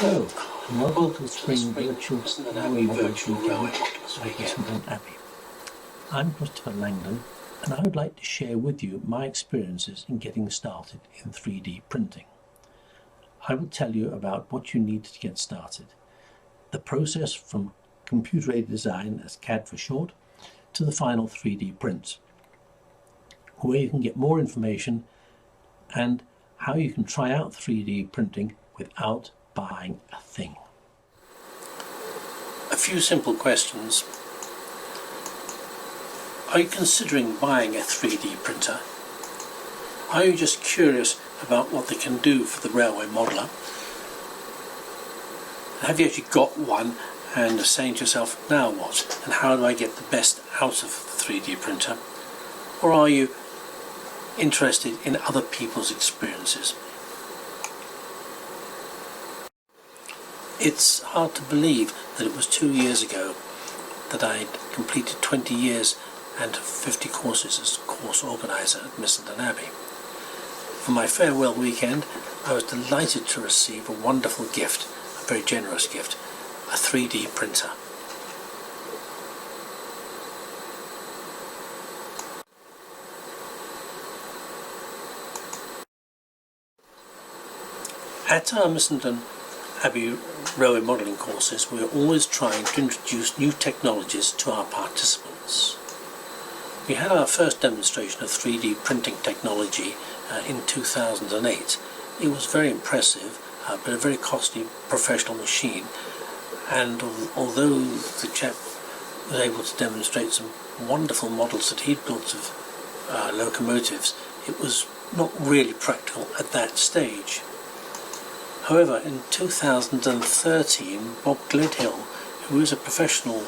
So, welcome to the Spring Virtual Railway Weekend at Western Abbey. I'm Christopher Langdon, and I would like to share with you my experiences in getting started in 3D printing. I will tell you about what you need to get started, the process from computer-aided design, as CAD for short, to the final 3D prints, where you can get more information and how you can try out 3D printing without buying a thing. A few simple questions. Are you considering buying a 3D printer? Are you just curious about what they can do for the railway modeller? Have you actually got one and are saying to yourself, now what? And how do I get the best out of the 3D printer? Or are you interested in other people's experiences? It's hard to believe that it was 2 years ago that I'd completed 20 years and 50 courses as course organiser at Missenden Abbey. For my farewell weekend, I was delighted to receive a wonderful gift, a very generous gift, a 3D printer. At our Missenden Abbey railway modelling courses, we are always trying to introduce new technologies to our participants. We had our first demonstration of 3D printing technology in 2008. It was very impressive, but a very costly professional machine, and although the chap was able to demonstrate some wonderful models that he'd built of locomotives, it was not really practical at that stage. However, in 2013, Bob Gledhill, who is a professional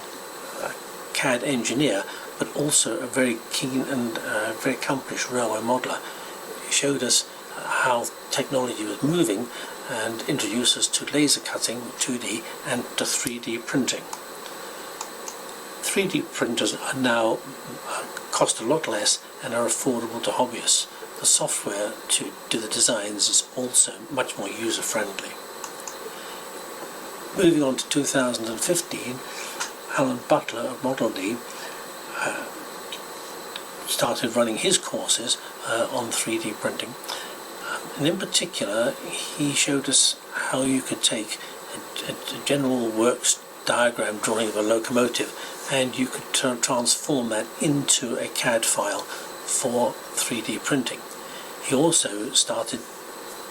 CAD engineer, but also a very keen and very accomplished railway modeller, showed us how technology was moving and introduced us to laser cutting, 2D, and to 3D printing. 3D printers are now cost a lot less and are affordable to hobbyists. The software to do the designs is also much more user-friendly. Moving on to 2015, Alan Butler of Model D started running his courses on 3D printing, and in particular he showed us how you could take a general works diagram drawing of a locomotive and you could transform that into a CAD file for 3D printing. He also started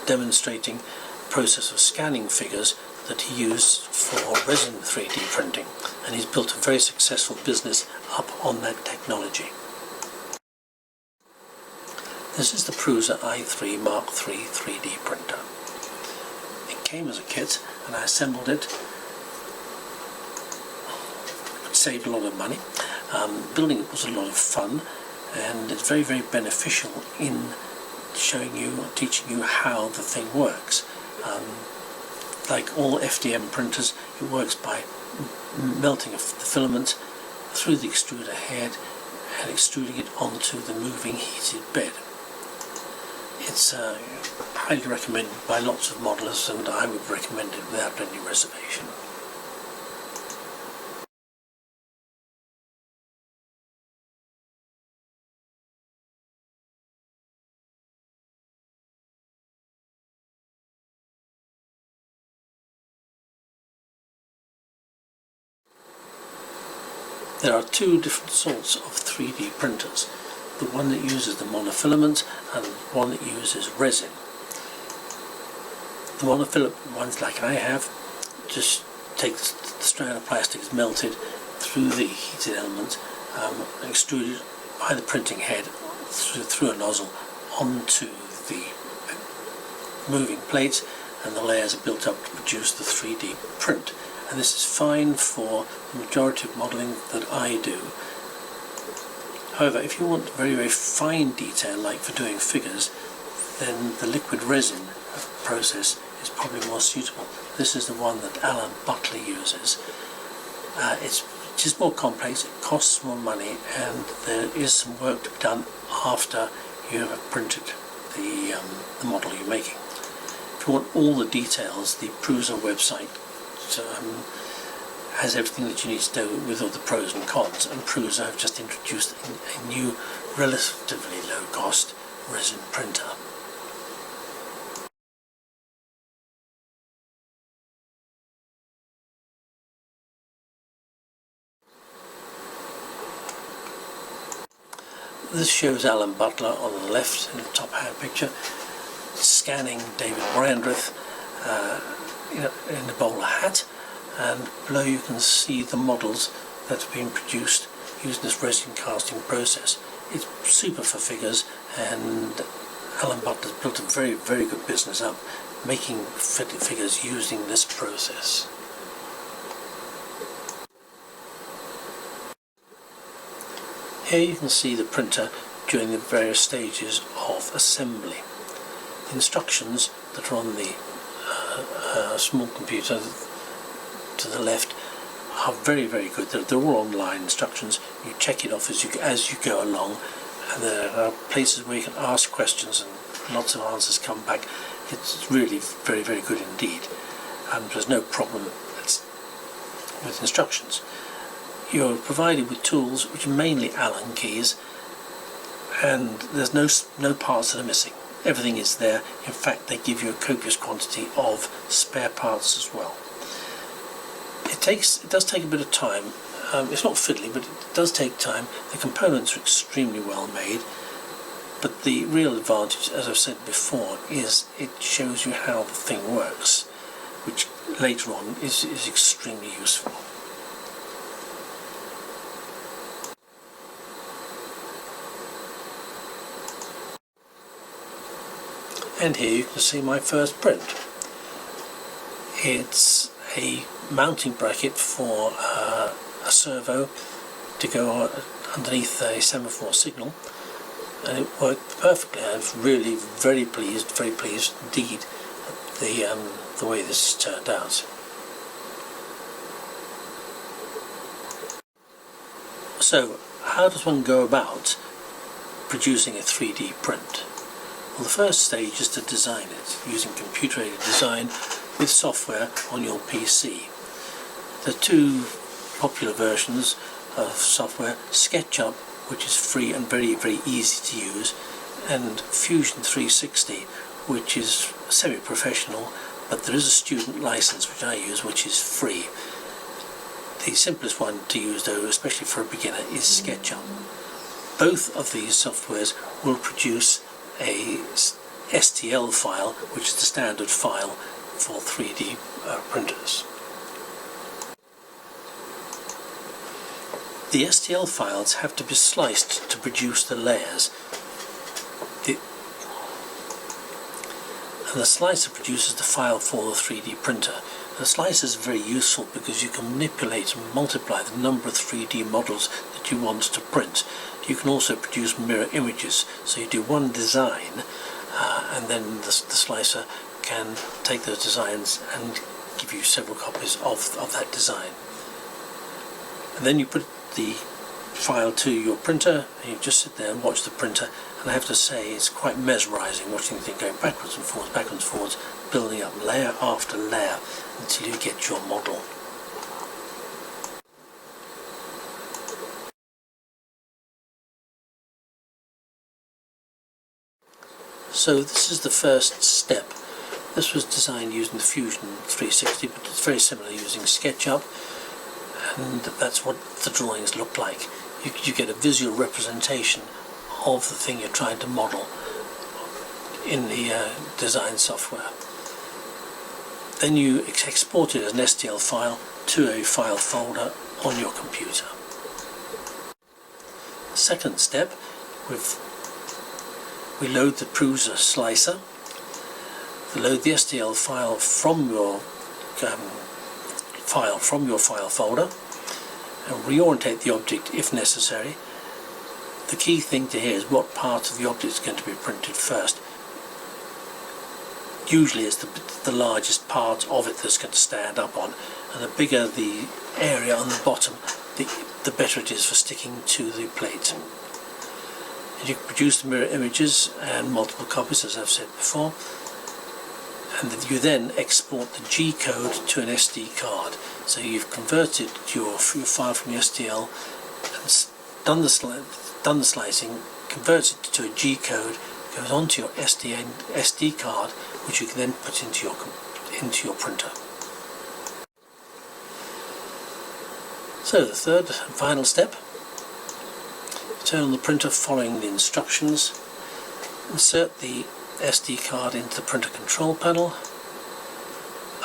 demonstrating the process of scanning figures that he used for resin 3D printing, and he's built a very successful business up on that technology. This is the Prusa i3 Mark III 3D printer. It came as a kit and I assembled it. It saved a lot of money. Building it was a lot of fun, and it's very, very beneficial in showing you, teaching you how the thing works. Like all FDM printers, it works by melting the filament through the extruder head and extruding it onto the moving heated bed. It's highly recommended by lots of modelers, and I would recommend it without any reservation. There are two different sorts of 3D printers, the one that uses the monofilament and one that uses resin. The monofilament ones, like I have, just takes the strand of plastic, is melted through the heated element, extruded by the printing head through a nozzle onto the moving plates, and the layers are built up to produce the 3D print. And this is fine for the majority of modelling that I do. However, if you want very, very fine detail, like for doing figures, then the liquid resin process is probably more suitable. This is the one that Alan Butler uses. It's just more complex, it costs more money, and there is some work to be done after you have printed the model you're making. If If you want all the details, the Prusa website has everything that you need to know with all the pros and cons, and Prusa have just introduced a new relatively low cost resin printer. This shows Alan Butler on the left in the top hand picture, scanning David Brandreth in a bowler hat, and below you can see the models that have been produced using this resin casting process. It's super for figures, and Alan Butler's built a very, very good business up making figures using this process. Here you can see the printer during the various stages of assembly. The instructions that are on the small computer to the left are very, very good. They're all online instructions. You check it off as you go along, and there are places where you can ask questions and lots of answers come back. It's really very, very good indeed, and there's no problem with instructions. You're provided with tools which are mainly Allen keys, and there's no parts that are missing. Everything is there. In fact, they give you a copious quantity of spare parts as well. It does take a bit of time. It's not fiddly, but it does take time. The components are extremely well made, but the real advantage, as I've said before, is it shows you how the thing works, which later on is extremely useful. And here you can see my first print. It's a mounting bracket for a servo to go underneath a semaphore signal, and it worked perfectly. I was really very pleased indeed at the way this turned out. So, how does one go about producing a 3D print? Well, the first stage is to design it using computer-aided design with software on your PC. There are two popular versions of software: SketchUp, which is free and very, very easy to use, and Fusion 360, which is semi-professional, but there is a student license which I use, which is free. The simplest one to use, though, especially for a beginner, is SketchUp. Both of these softwares will produce a STL file, which is the standard file for 3D printers. The STL files have to be sliced to produce the layers. And the slicer produces the file for the 3D printer. The slicer is very useful because you can manipulate and multiply the number of 3D models that you want to print. You can also produce mirror images, so you do one design and then the slicer can take those designs and give you several copies of that design. And then you put the file to your printer and you just sit there and watch the printer, and I have to say it's quite mesmerizing watching the thing going backwards and forwards, building up layer after layer until you get your model. So this is the first step. This was designed using the Fusion 360, but it's very similar using SketchUp, and that's what the drawings look like. You get a visual representation of the thing you're trying to model in the design software. Then you export it as an STL file to a file folder on your computer. Second step, we load the Prusa slicer, we load the STL file from your file folder, and reorientate the object if necessary. The key thing to here is what part of the object is going to be printed first. Usually it's the largest part of it that's going to stand up on, and the bigger the area on the bottom, the better it is for sticking to the plate. And you can produce the mirror images and multiple copies, as I've said before, and you then export the G code to an SD card. So you've converted your file from your STL and done the slicing, converts it to a G code, goes onto your SD card, which you can then put into your printer. So the third and final step: turn on the printer following the instructions, insert the SD card into the printer control panel.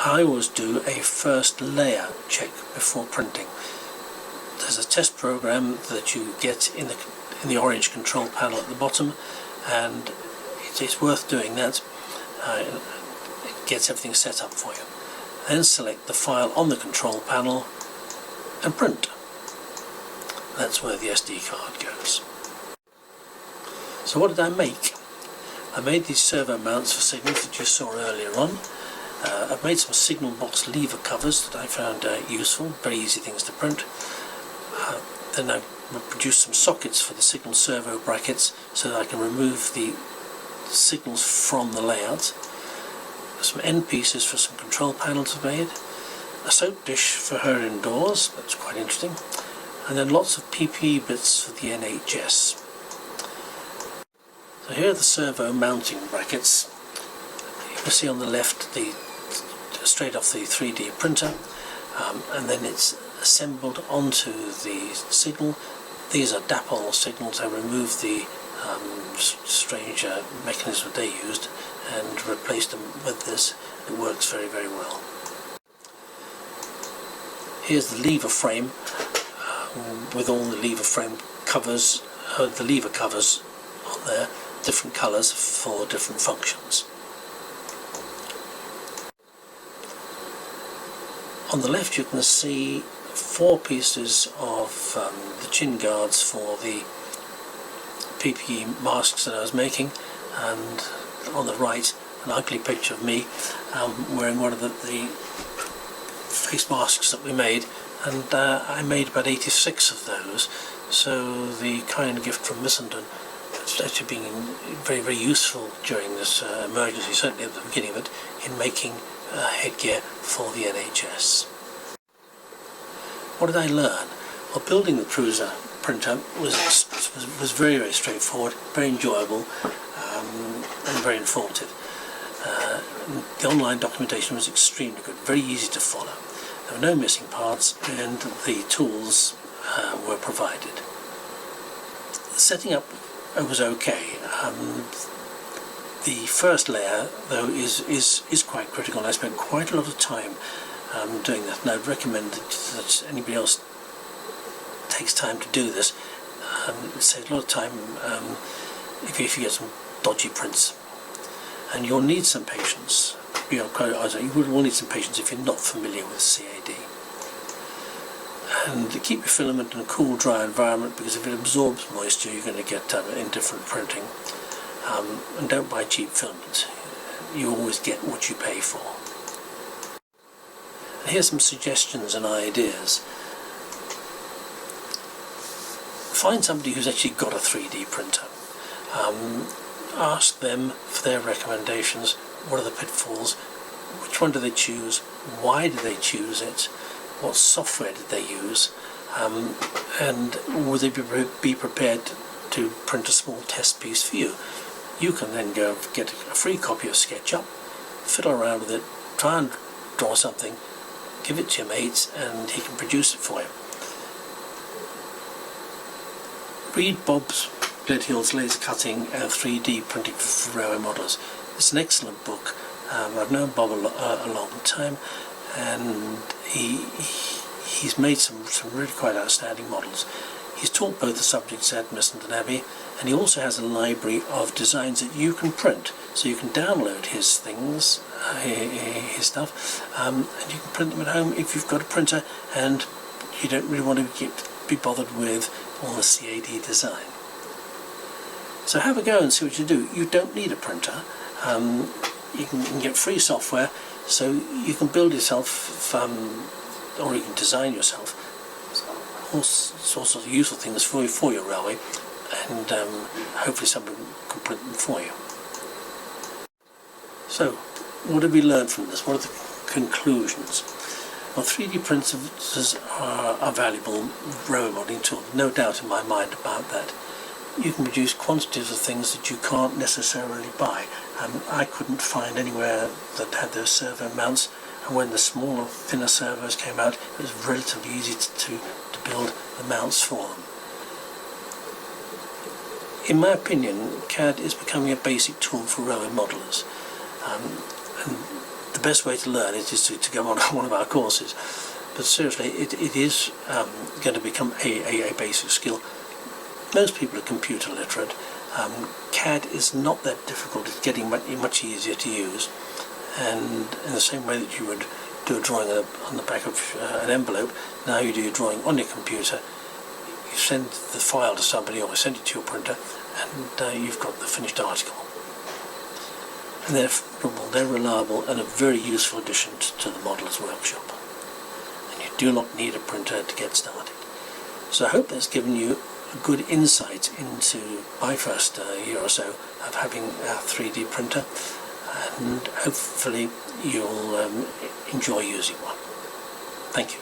I always do a first layer check before printing. There's a test program that you get in the orange control panel at the bottom, and it's worth doing that. It gets everything set up for you. Then select the file on the control panel and print. That's where the SD card goes. So what did I make? I made these servo mounts for signals that you saw earlier on. I've made some signal box lever covers that I found useful, very easy things to print. Then I produced some sockets for the signal servo brackets so that I can remove the signals from the layout. Some end pieces for some control panels I've made. A soap dish for her indoors, that's quite interesting. And then lots of PPE bits for the NHS. So here are the servo mounting brackets. You can see on the left straight off the 3D printer, and then it's assembled onto the signal. These are dapole signals. I removed the strange mechanism they used and replaced them with this. It works very, very well. Here's the lever frame with all the lever frame covers, the lever covers on there, different colours for different functions. On the left you can see 4 pieces of the chin guards for the PPE masks that I was making, and on the right an ugly picture of me wearing one of the face masks that we made, and I made about 86 of those, so the kind gift from Missenden has actually been very, very useful during this emergency, certainly at the beginning of it, in making headgear for the NHS. What did I learn? Well, building the Prusa printer was very, very straightforward, very enjoyable, and very informative. The online documentation was extremely good, very easy to follow. There were no missing parts, and the tools were provided. The setting up was okay. The first layer, though, is quite critical, and I spent quite a lot of time doing that, and I'd recommend that anybody else takes time to do this. It saves a lot of time if you get some dodgy prints, and you'll need some patience. You will need some patience if you're not familiar with CAD. And keep your filament in a cool, dry environment, because if it absorbs moisture you're going to get indifferent printing. And don't buy cheap filament. You always get what you pay for. And here's some suggestions and ideas. Find somebody who's actually got a 3D printer. Ask them for their recommendations. What are the pitfalls? Which one do they choose? Why do they choose it? What software did they use? And would they be prepared to print a small test piece for you? You can then go get a free copy of SketchUp, fiddle around with it, try and draw something, give it to your mate, and he can produce it for you. Read Bob's Gledhill's Laser Cutting and 3D Printing for Railway Models. It's an excellent book. I've known Bob a long time, and he's made some really quite outstanding models. He's taught both the subjects at Missenden Abbey, and he also has a library of designs that you can print, so you can download his things, his stuff, and you can print them at home if you've got a printer and you don't really want to be bothered with all the CAD design. So have a go and see what you do. You don't need a printer. You can get free software, so you can build yourself, or you can design yourself all sorts of useful things for your railway, and hopefully somebody can print them for you. So, what have we learned from this? What are the conclusions? Well, 3D printers are a valuable railway modelling tool, no doubt in my mind about that. You can produce quantities of things that you can't necessarily buy. I couldn't find anywhere that had those servo mounts, and when the smaller, thinner servos came out, it was relatively easy to build the mounts for them. In my opinion, CAD is becoming a basic tool for railway modellers. And the best way to learn it is to go on one of our courses. But seriously, it is going to become a basic skill. Most people are computer literate. CAD is not that difficult. It's getting much easier to use. And in the same way that you would do a drawing on the back of an envelope, now you do your drawing on your computer. You send the file to somebody or send it to your printer, and you've got the finished article. And they're affordable, they're reliable, and a very useful addition to the modeller's workshop. And you do not need a printer to get started. So I hope that's given you a good insight into my first year or so of having a 3D printer, and hopefully you'll enjoy using one. Thank you.